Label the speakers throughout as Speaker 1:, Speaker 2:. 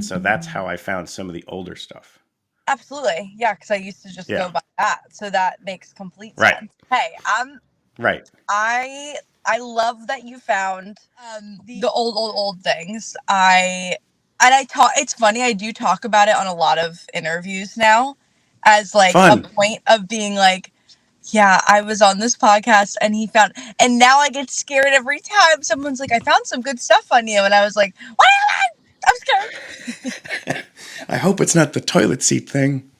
Speaker 1: and so that's how I found some of the older stuff.
Speaker 2: Absolutely. Yeah, because I used to just
Speaker 1: Yeah.
Speaker 2: go by that. So that makes complete
Speaker 1: Right.
Speaker 2: sense. Hey,
Speaker 1: Right.
Speaker 2: I love that you found the old things. I talk it's funny, I do talk about it on a lot of interviews now as like a
Speaker 1: Fun.
Speaker 2: point of being like, yeah, I was on this podcast and he found, and now I get scared every time someone's like, I found some good stuff on you, and I was like, what? I'm scared.
Speaker 1: I hope it's not the toilet seat thing.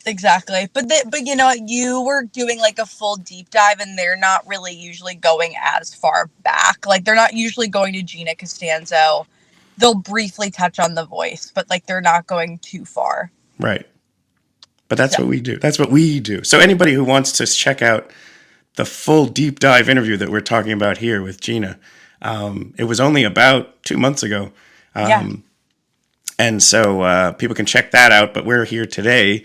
Speaker 2: Exactly. But you know what? You were doing like a full deep dive, and they're not really usually going as far back. Like they're not usually going to Gina Costanzo. They'll briefly touch on the voice, but like they're not going too far.
Speaker 1: Right. But that's
Speaker 2: So
Speaker 1: what we do. That's what we do. So anybody who wants to check out the full deep dive interview that we're talking about here with Gina, it was only about 2 months ago.
Speaker 2: yeah.
Speaker 1: And so people can check that out. But we're here today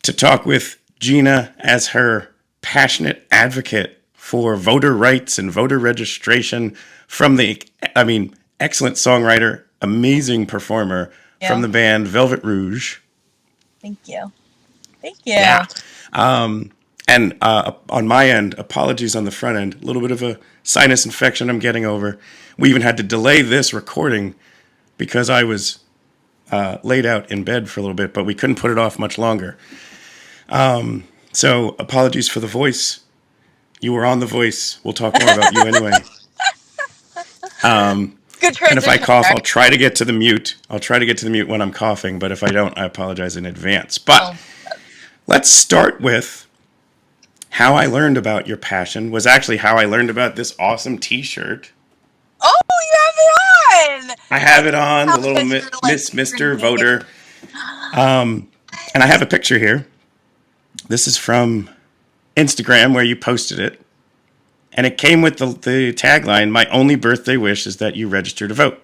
Speaker 1: to talk with Gina as her passionate advocate for voter rights and voter registration from excellent songwriter, amazing performer from
Speaker 2: Yeah.
Speaker 1: the band Velvet Rouge.
Speaker 2: Thank you. Thank you.
Speaker 1: Yeah. And on my end, apologies on the front end, a little bit of a sinus infection I'm getting over. We even had to delay this recording because I was laid out in bed for a little bit, but we couldn't put it off much longer. So apologies for the voice. You were on The Voice. We'll talk more about you anyway.
Speaker 2: Good transition.
Speaker 1: And if I cough, I'll try to get to the mute. I'll try to get to the mute when I'm coughing, but if I don't, I apologize in advance. But let's start with how I learned about your passion was actually how I learned about this awesome T-shirt.
Speaker 2: Oh, you have it on!
Speaker 1: I have it on, the little Miss Mr. Voter. And I have a picture here. This is from Instagram where you posted it. And it came with the tagline, my only birthday wish is that you register to vote.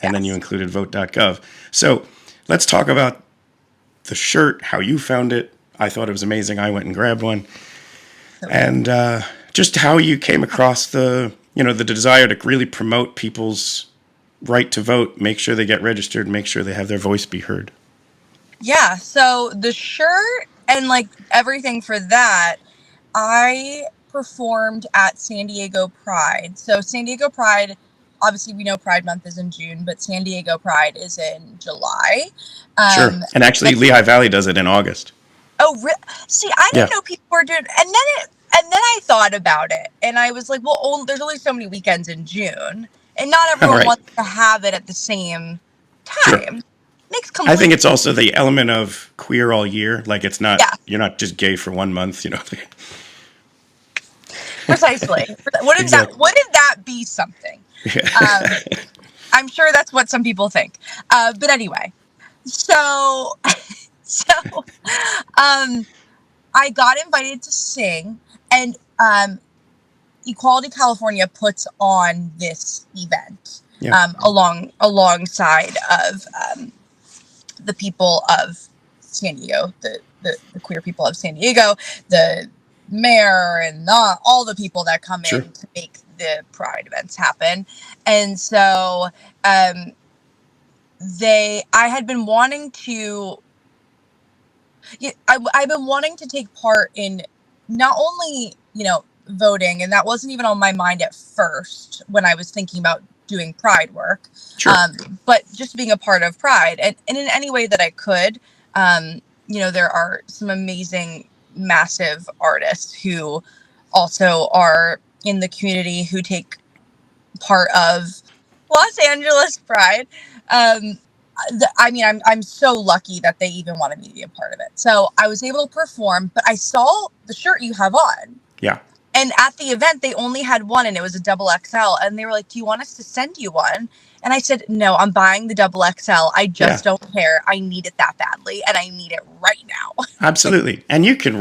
Speaker 1: And then you included vote.gov. So let's talk about the shirt, how you found it. I thought it was amazing. I went and grabbed one. And just how you came across the desire to really promote people's right to vote, make sure they get registered, make sure they have their voice be heard.
Speaker 2: Yeah, so the shirt and like everything for that, I performed at San Diego Pride. So San Diego Pride, obviously we know Pride Month is in June, but San Diego Pride is in July.
Speaker 1: Sure. And actually, Lehigh Valley does it in August.
Speaker 2: Oh, see, I didn't know people were doing, and then I thought about it, and I was like, well, there's only so many weekends in June, and not everyone wants to have it at the same time.
Speaker 1: Sure. I think it's also the element of queer all year. Like it's not, you're not just gay for 1 month,
Speaker 2: Precisely. Wouldn't that be something? Yeah. I'm sure that's what some people think. But anyway, so I got invited to sing, and Equality California puts on this event alongside of the people of San Diego, the queer people of San Diego, the mayor, and all the people that come in to make the Pride events happen. And so I had been wanting to I've been wanting to take part in not only, voting, and that wasn't even on my mind at first when I was thinking about doing Pride work, but just being a part of Pride and in any way that I could. There are some amazing, massive artists who also are in the community who take part of Los Angeles Pride. I'm so lucky that they even wanted me to be a part of it. So I was able to perform, but I saw the shirt you have on.
Speaker 1: Yeah.
Speaker 2: And at the event, they only had one, and it was a double XL. And they were like, do you want us to send you one? And I said, no, I'm buying the double XL. I just don't care. I need it that badly, and I need it right now.
Speaker 1: Absolutely. And you can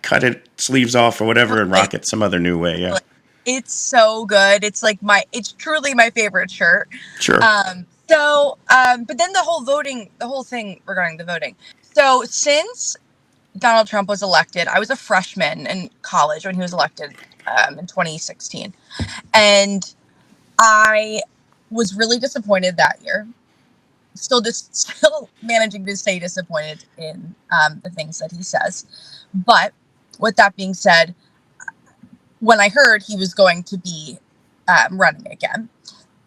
Speaker 1: cut it sleeves off or whatever and rock it some other new way. Yeah.
Speaker 2: It's so good. It's like it's truly my favorite shirt.
Speaker 1: Sure.
Speaker 2: But then the whole thing regarding the voting. So since Donald Trump was elected, I was a freshman in college when he was elected in 2016. And I was really disappointed that year. still managing to stay disappointed in the things that he says. But with that being said, when I heard he was going to be running again,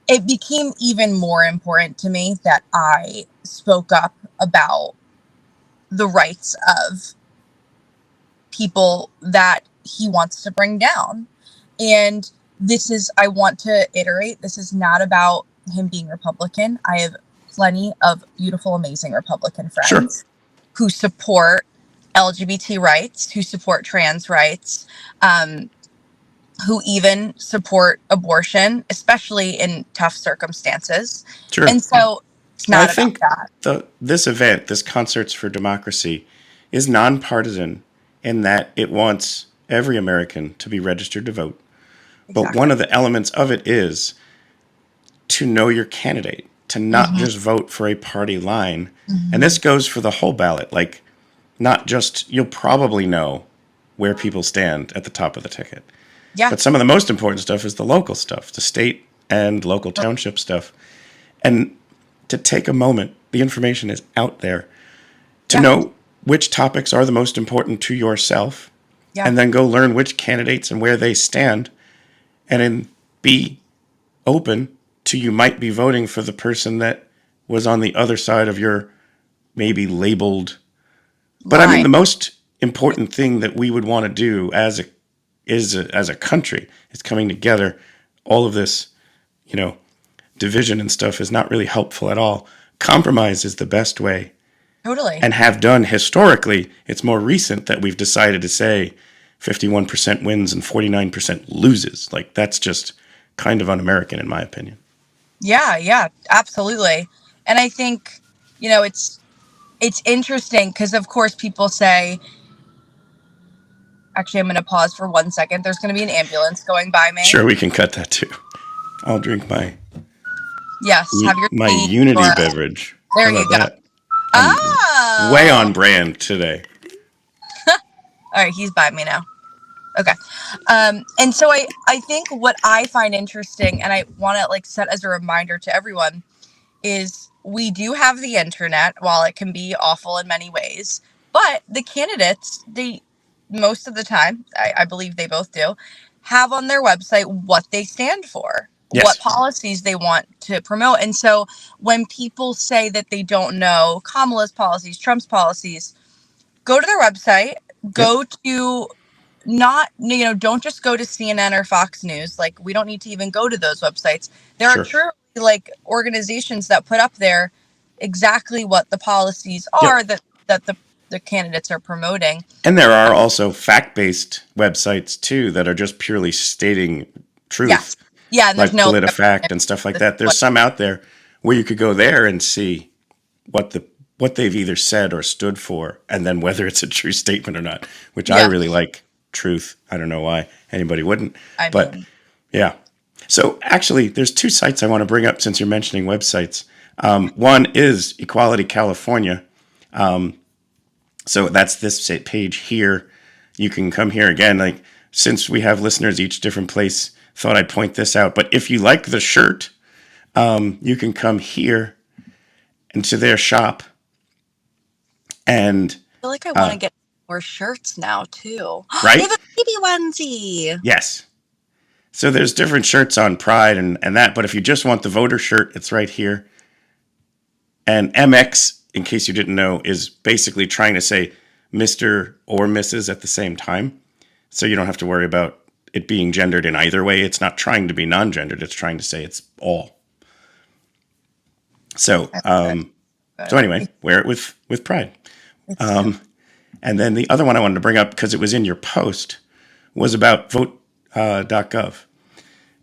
Speaker 2: it became even more important to me that I spoke up about the rights of people that he wants to bring down. And I want to iterate, this is not about him being Republican. I have plenty of beautiful, amazing Republican friends who support LGBT rights, who support trans rights, who even support abortion, especially in tough circumstances.
Speaker 1: Sure.
Speaker 2: And so it's not about that.
Speaker 1: This event, this Concerts for Democracy, is nonpartisan in that it wants every American to be registered to vote. Exactly. But one of the elements of it is to know your candidate, to not just vote for a party line. And this goes for the whole ballot. Like, not just, you'll probably know where people stand at the top of the ticket. Yeah. But some of the most important stuff is the local stuff, the state and local township stuff. And to take a moment, the information is out there, to know which topics are the most important to yourself, and then go learn which candidates and where they stand, and then be open to you might be voting for the person that was on the other side of your maybe labeled. But I mean, the most important thing that we would want to do as a country is coming together. All of this, division and stuff is not really helpful at all. Compromise is the best way.
Speaker 2: Totally.
Speaker 1: And have done historically. It's more recent that we've decided to say 51% wins and 49% loses. Like, that's just kind of un-American in my opinion.
Speaker 2: Yeah, absolutely. And I think, it's interesting because, of course, people say, actually, I'm going to pause for 1 second. There's going to be an ambulance going by me.
Speaker 1: Sure, we can cut that too. I'll drink my
Speaker 2: have your
Speaker 1: my Unity beverage.
Speaker 2: There you go.
Speaker 1: Way on brand today.
Speaker 2: All right, he's by me now. Okay. And so I think what I find interesting, and I want to set as a reminder to everyone, is we do have the internet, while it can be awful in many ways, but the candidates, most of the time, I believe they both do, have on their website what they stand for, what policies they want to promote. And so when people say that they don't know Kamala's policies, Trump's policies, go to their website, go to don't just go to CNN or Fox News. Like, we don't need to even go to those websites. There are truly organizations that put up there exactly what the policies are that the candidates are promoting.
Speaker 1: And there are also fact-based websites too that are just purely stating truth.
Speaker 2: Yes. Yeah, and
Speaker 1: like PolitiFact and stuff like that. There's some out there where you could go there and see what they've either said or stood for, and then whether it's a true statement or not, which I really like truth. I don't know why anybody wouldn't. But So actually, there's two sites I want to bring up since you're mentioning websites. One is Equality California. So that's this page here. You can come here again. Since we have listeners each different place, thought I'd point this out. But if you like the shirt, you can come here into their shop. And
Speaker 2: I feel like I want to get more shirts now too.
Speaker 1: Right?
Speaker 2: They have a baby onesie.
Speaker 1: Yes. So there's different shirts on Pride and that. But if you just want the voter shirt, it's right here. And MX, in case you didn't know, is basically trying to say Mr. or Mrs. at the same time. So you don't have to worry about it being gendered in either way. It's not trying to be non-gendered. It's trying to say it's all. So, so anyway, wear it with pride. And then the other one I wanted to bring up, because it was in your post, was about vote.gov.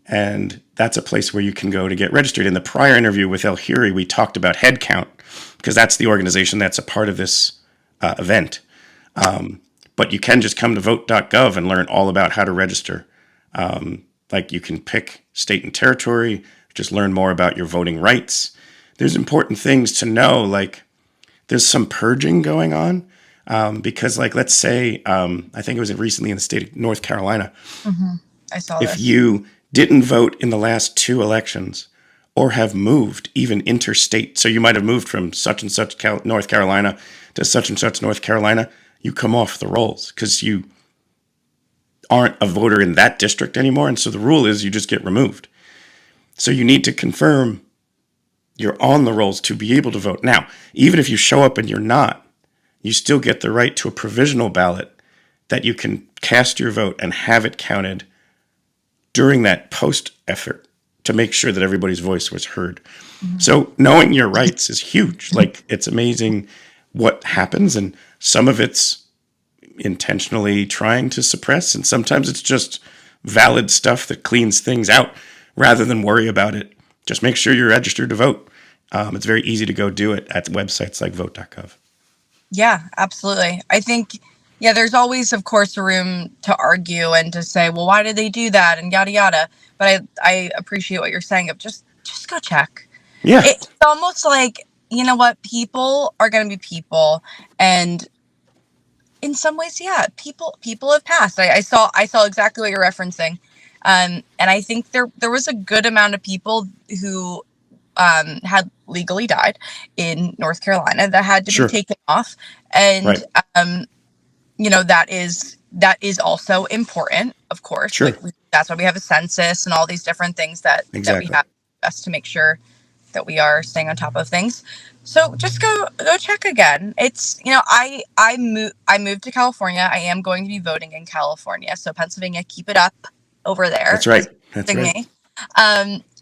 Speaker 1: And that's a place where you can go to get registered. In the prior interview with El Huri, we talked about head count, because that's the organization that's a part of this event. But you can just come to vote.gov and learn all about how to register. You can pick state and territory, just learn more about your voting rights. There's important things to know, there's some purging going on. Because let's say, I think it was recently in the state of North Carolina.
Speaker 2: Mm-hmm. I saw this.
Speaker 1: If you didn't vote in the last two elections, or have moved even interstate. So you might have moved from such and such North Carolina to such and such North Carolina. You come off the rolls because you aren't a voter in that district anymore. And so the rule is you just get removed. So you need to confirm you're on the rolls to be able to vote. Now, even if you show up and you're not, you still get the right to a provisional ballot that you can cast your vote and have it counted during that post effort to make sure that everybody's voice was heard. Mm-hmm. So knowing your rights is huge. Like, it's amazing what happens, and some of it's intentionally trying to suppress, and sometimes it's just valid stuff that cleans things out rather than worry about it. Just make sure you're registered to vote. It's very easy to go do it at websites like vote.gov.
Speaker 2: Yeah, absolutely. I think, there's always, of course, room to argue and to say, well, why did they do that, and yada, yada. But I appreciate what you're saying of just go check.
Speaker 1: Yeah.
Speaker 2: It's almost like, you know what, people are going to be people. And in some ways, people have passed. I saw exactly what you're referencing. And I think there was a good amount of people who had legally died in North Carolina that had to be taken off. And,
Speaker 1: right.
Speaker 2: That is also important, of course.
Speaker 1: Sure.
Speaker 2: Like that's why we have a census and all these different things that we have just to make sure that we are staying on top of things. So just go check again. It's, I moved to California. I am going to be voting in California. So Pennsylvania, keep it up over there.
Speaker 1: That's right. That's right.
Speaker 2: Me.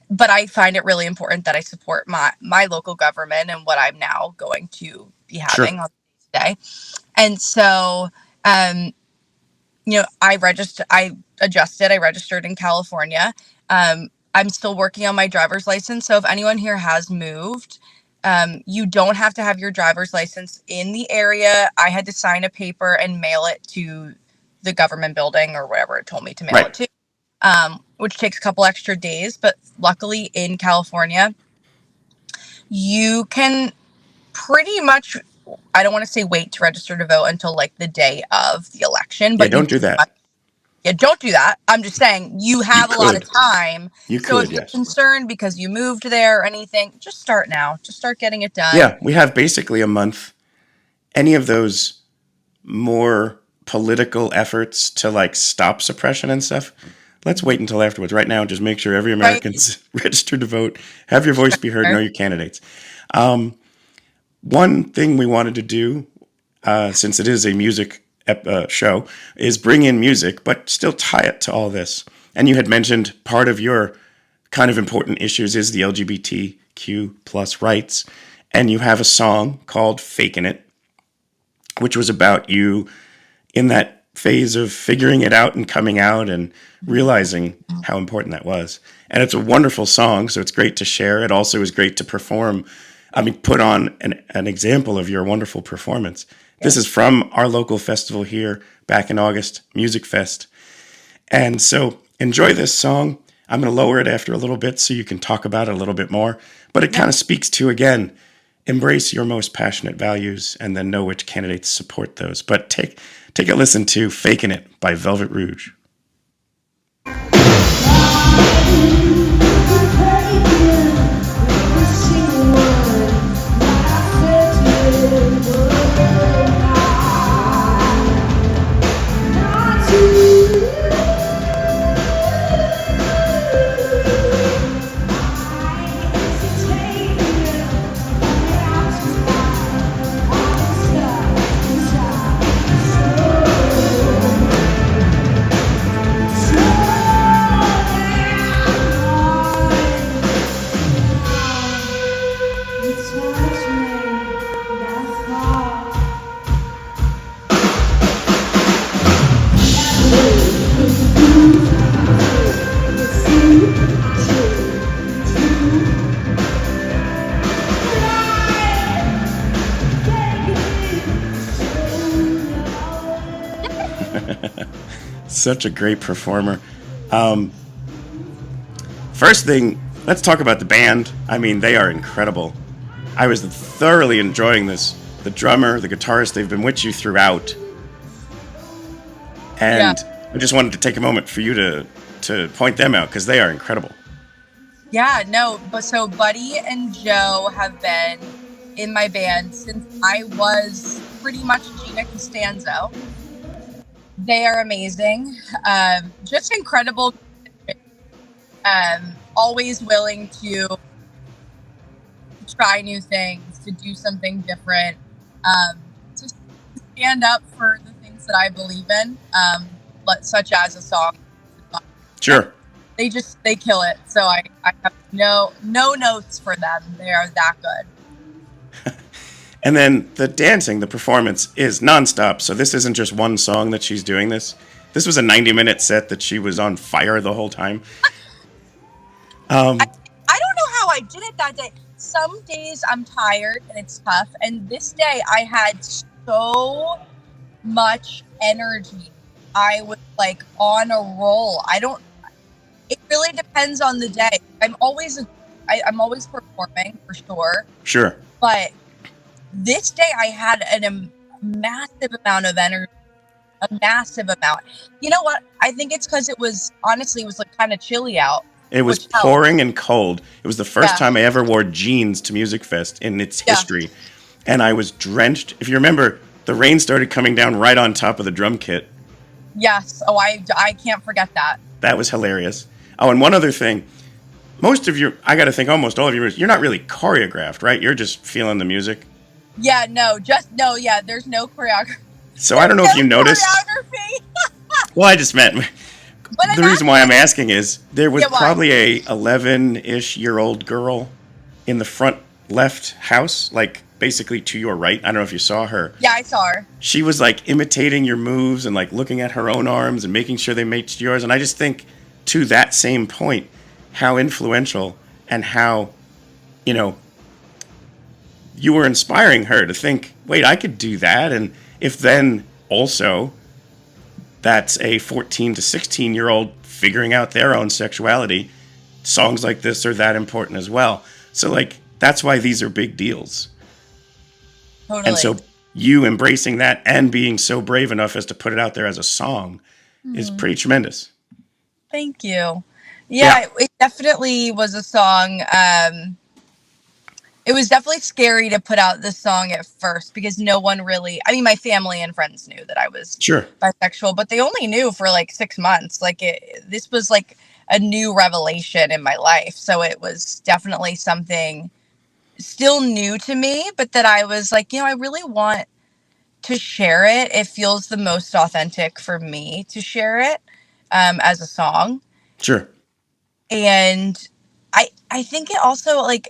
Speaker 2: But I find it really important that I support my local government and what I'm now going to be having on today. And so, I registered in California. I'm still working on my driver's license. So if anyone here has moved, you don't have to have your driver's license in the area. I had to sign a paper and mail it to the government building or wherever it told me to mail it to, which takes a couple extra days. But luckily in California, you can pretty much, I don't want to say wait to register to vote until like the day of the election. But
Speaker 1: don't do that.
Speaker 2: Yeah, don't do that. I'm just saying you have a lot of time. So if you're concerned because you moved there or anything, just start now. Just start getting it done.
Speaker 1: Yeah, we have basically a month. Any of those more political efforts to like stop suppression and stuff, let's wait until afterwards. Right now, just make sure every American's registered to vote, have your voice be heard, know your candidates. One thing we wanted to do, since it is a music show, is bring in music, but still tie it to all this. And you had mentioned part of your kind of important issues is the LGBTQ plus rights. And you have a song called Fakin' It, which was about you in that phase of figuring it out and coming out and realizing how important that was. And it's a wonderful song, so it's great to share. It also is great to perform. Put on an example of your wonderful performance. This is from our local festival here back in August, Music Fest. And so enjoy this song. I'm going to lower it after a little bit so you can talk about it a little bit more. But it kind of speaks to, again, embrace your most passionate values and then know which candidates support those. But take a listen to Fakin' It by Velvet Rouge. Such a great performer. First thing, let's talk about the band. They are incredible. I was thoroughly enjoying this. The drummer, the guitarist, they've been with you throughout. And I just wanted to take a moment for you to point them out because they are incredible.
Speaker 2: Yeah, no, but so Buddy and Joe have been in my band since I was pretty much Gina Costanzo. They are amazing. Just incredible. Always willing to try new things, to do something different, to stand up for the things that I believe in, such as a song.
Speaker 1: Sure.
Speaker 2: They kill it. So I have no notes for them. They are that good.
Speaker 1: And then the dancing, the performance is nonstop. So this isn't just one song that she's doing this. This was a 90-minute set that she was on fire the whole time.
Speaker 2: I don't know how I did it that day. Some days I'm tired and it's tough. And this day I had so much energy. I was like on a roll. It really depends on the day. I'm always performing for sure.
Speaker 1: Sure.
Speaker 2: But this day I had a massive amount of energy. A massive amount. You know what? I think it's because it was like kind of chilly out.
Speaker 1: It was pouring and cold. It was the first time I ever wore jeans to Music Fest in its history. And I was drenched. If you remember, the rain started coming down right on top of the drum kit.
Speaker 2: Yes. Oh, I can't forget that.
Speaker 1: That was hilarious. Oh, and one other thing. Almost all of you're not really choreographed, right? You're just feeling the music.
Speaker 2: Yeah, there's no choreography.
Speaker 1: So I don't know if you noticed. Well, I just meant... The reason why I'm asking is there was probably a 11-ish-year-old girl in the front left house, like basically to your right. I don't know if you saw her.
Speaker 2: Yeah, I saw her.
Speaker 1: She was like imitating your moves and like looking at her own arms and making sure they matched yours. And I just think to that same point, how influential and how, you were inspiring her to think, wait, I could do that. And if then also... that's a 14 to 16-year-old figuring out their own sexuality. Songs like this are that important as well. So, like, that's why these are big deals.
Speaker 2: Totally.
Speaker 1: And so you embracing that and being so brave enough as to put it out there as a song is pretty tremendous.
Speaker 2: Thank you. Yeah, it definitely was a song. It was definitely scary to put out this song at first because no one really, my family and friends knew that I was bisexual, but they only knew for like 6 months. Like this was like a new revelation in my life. So it was definitely something still new to me, but that I was like, I really want to share it. It feels the most authentic for me to share it as a song.
Speaker 1: Sure.
Speaker 2: And I think it also like,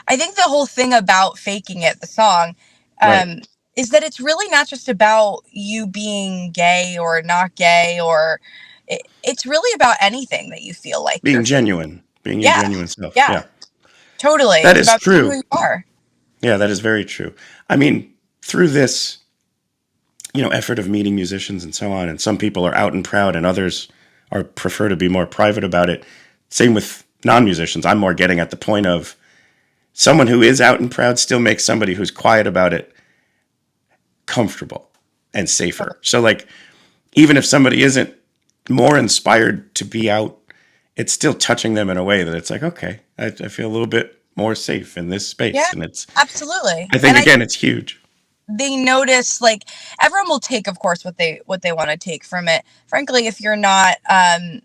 Speaker 2: I think the whole thing about Faking It, the song, is that it's really not just about you being gay or not gay, or it's really about anything that you feel like
Speaker 1: being genuine, being your genuine self. Yeah,
Speaker 2: totally.
Speaker 1: That is true.
Speaker 2: Who you are.
Speaker 1: Yeah, that is very true. Through this, effort of meeting musicians and so on, and some people are out and proud, and others prefer to be more private about it. Same with non-musicians. I'm more getting at the point of someone who is out and proud still makes somebody who's quiet about it comfortable and safer. So, like, even if somebody isn't more inspired to be out, it's still touching them in a way that it's like, okay, I feel a little bit more safe in this space.
Speaker 2: Yeah,
Speaker 1: and it's
Speaker 2: absolutely.
Speaker 1: I think, again, it's huge.
Speaker 2: They notice, like, everyone will take, of course, what they want to take from it. Frankly, if you're not in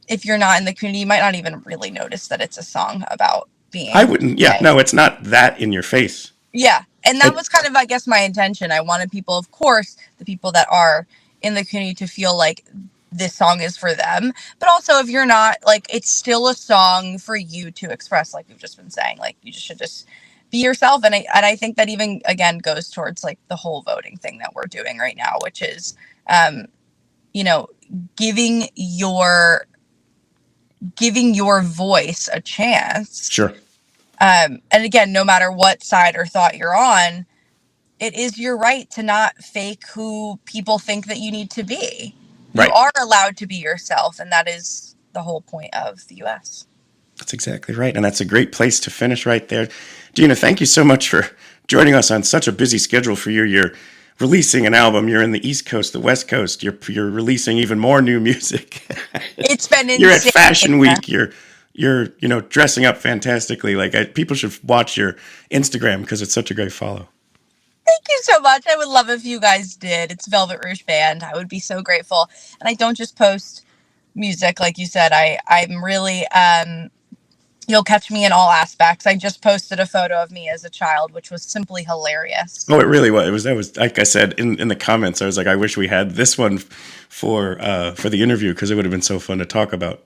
Speaker 2: the community, you might not even really notice that it's a song about being.
Speaker 1: I wouldn't. Yeah, no, it's not that in your face.
Speaker 2: Yeah, and that was kind of, I guess, my intention. I wanted people, of course, the people that are in the community to feel like this song is for them. But also, if you're not, like, it's still a song for you to express, like we've just been saying. Like, you should just be yourself. And I think that even, again, goes towards, like, the whole voting thing that we're doing right now, which is, giving your voice a chance.
Speaker 1: Sure.
Speaker 2: And again, no matter what side or thought you're on, it is your right to not fake who people think that you need to be.
Speaker 1: Right.
Speaker 2: You are allowed to be yourself, and that is the whole point of the U.S.
Speaker 1: That's exactly right, and that's a great place to finish right there. Gina, thank you so much for joining us on such a busy schedule for you. You're releasing an album. You're in the East Coast, the West Coast. You're releasing even more new music.
Speaker 2: It's been insane.
Speaker 1: You're at Fashion Week. You're you're, dressing up fantastically. Like, people should watch your Instagram because it's such a great follow.
Speaker 2: Thank you so much. I would love if you guys did. It's Velvet Rouge Band. I would be so grateful. And I don't just post music, like you said. I'm really, you'll catch me in all aspects. I just posted a photo of me as a child, which was simply hilarious.
Speaker 1: Oh, it really was. That was, like I said in the comments, I was like, I wish we had this one for the interview because it would have been so fun to talk about.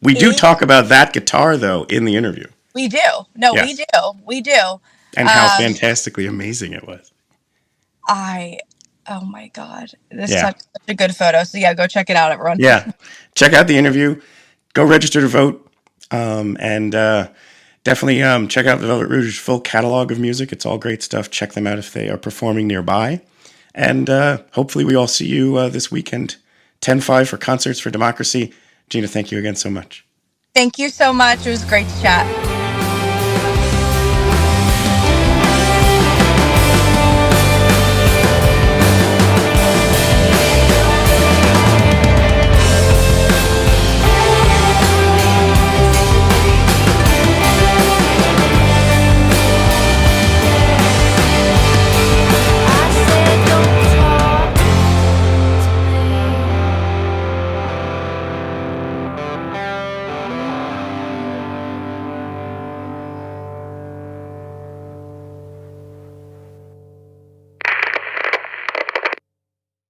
Speaker 1: We do talk about that guitar, though, in the interview.
Speaker 2: We do. No,
Speaker 1: Yes.
Speaker 2: we do. We do.
Speaker 1: And how fantastically amazing it was.
Speaker 2: Oh my God. This is such a good photo. So yeah, go check it out, everyone.
Speaker 1: Yeah. Check out the interview. Go register to vote. And definitely check out the Velvet Rouge's full catalog of music. It's all great stuff. Check them out if they are performing nearby. And hopefully we all see you this weekend, 10-5 for Concerts for Democracy. Gina, thank you again so much.
Speaker 2: Thank you so much. It was great to chat.